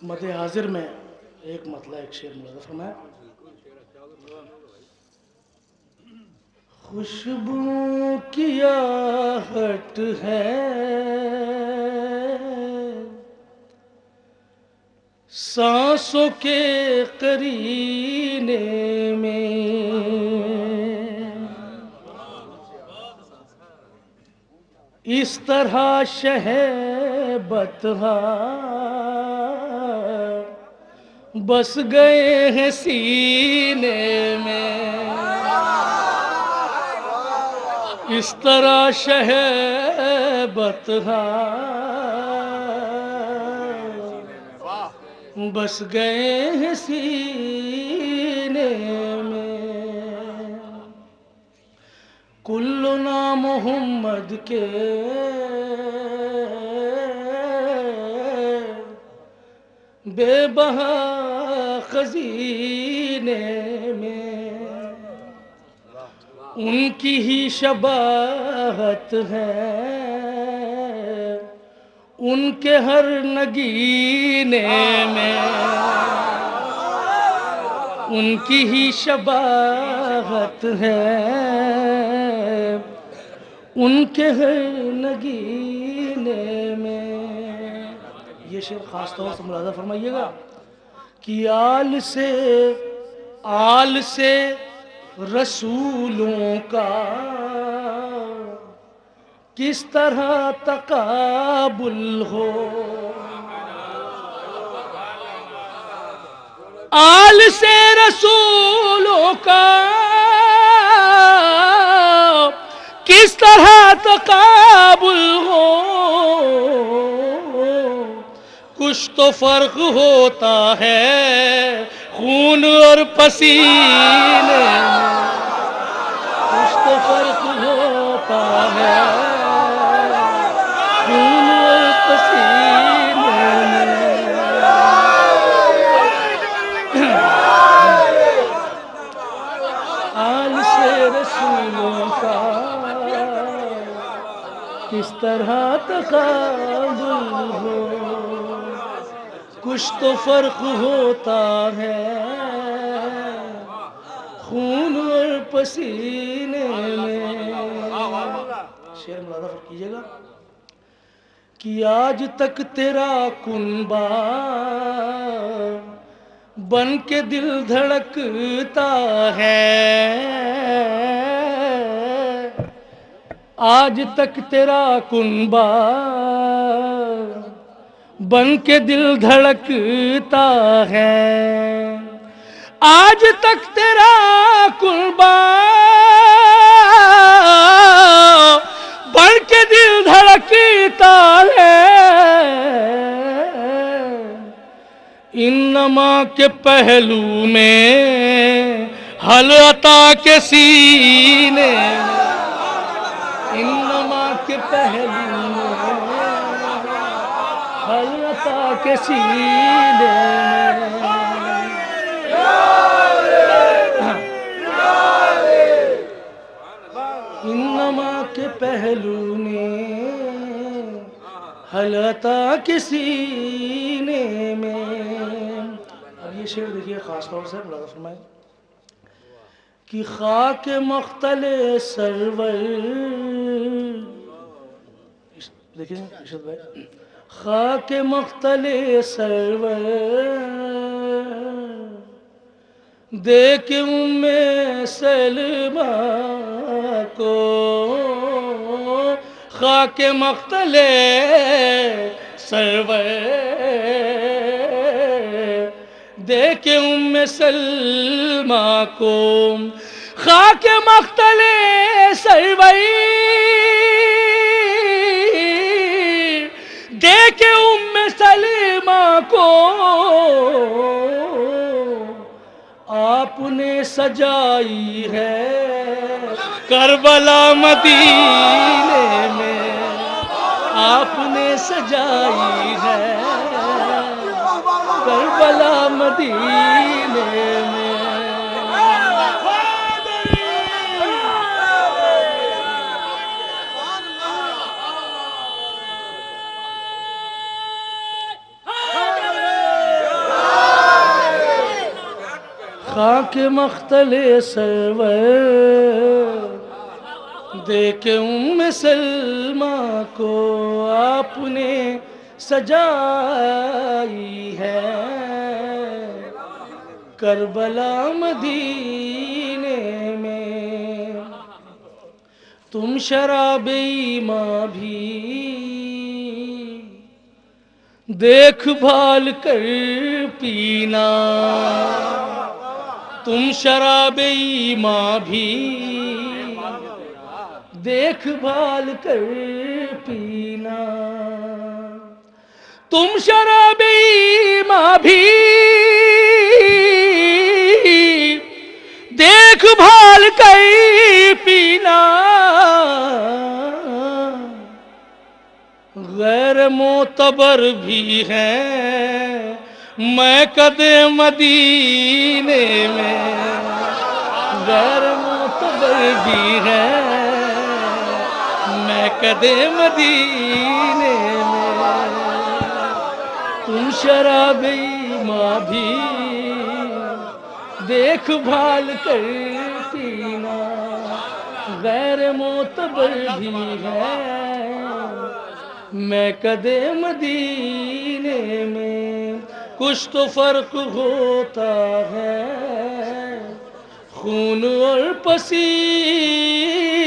مد حاضر میں ایک مطلع ایک شعر ملاحظہ فرمایا. خوشبو کی آہٹ ہے سانسوں کے قرینے میں، اس طرح شہبت بس گئے ہیں سینے میں، اس طرح شہبت بس گئے ہیں سینے میں. کلنا محمد کے بے بہا خزینے میں، ان کی ہی شباہت ہے ان کے ہر نگینے میں، ان کی ہی شباہت ہے ان کے ہر نگینے میں. یہ شعر خاص طور سے ملاحظہ فرمائیے گا کہ آل سے رسولوں کا کس طرح تقابل ہو، آل سے رسولوں کا کس طرح تقابل ہو، کچھ تو فرق ہوتا ہے خون اور پسینے میں، کچھ تو فرق ہوتا ہے خون اور پسینے میں. آل سے رسولوں کا کس طرح تقابل ہو، کچھ تو فرق ہوتا ہے خون اور پسینے میں. شعر ملاحظہ فرق کیجئے گا کہ آج تک تیرا کنبہ بن کے دل دھڑکتا ہے، آج تک تیرا کنبہ بن کے دل دھڑکتا ہے، آج تک تیرا کنبہ بن کے دل دھڑکتا ہے، انما کے پہلو میں حل عطا کے سینے میں، انما کے پہلو میں حل عطا کے سینے میں. انما کے پہلو میں حل عطا کے سینے میں. اب یہ شعر دیکھیے خاص طور سے ملاحظہ فرمائیں کہ خاک مقتل سرور، دیکھیں ارشد بھائی، خاک مقتل سرور دیکھ ام سلمہ کو، خاک مقتل سرور دیکھ ام سلمہ کو، خاک مقتل سرور دیکھ ام سلمہ کو، آپ نے سجائی ہے کربلا مدینے میں، آپ نے سجائی ہے کربلا مدینے میں. کے مختل سرور دیکھ سلمہ کو آپ نے سجائی ہے، کربلا مدینے میں تم شراب ایماں بھی دیکھ بھال کر پینا، تم شراب ایماں بھی دیکھ بھال کر پینا، تم شراب ایماں بھی دیکھ بھال کر پینا، غیر معتبر بھی ہیں میں قدِ مدینے میں، غیر معتبر بھی ہیں میں قدِ مدینے میں، تم شراب ایماں بھی دیکھ بھال کر پینا، غیر معتبر بھی ہے میں قدِ مدینے میں، کچھ تو فرق ہوتا ہے خون اور پسینے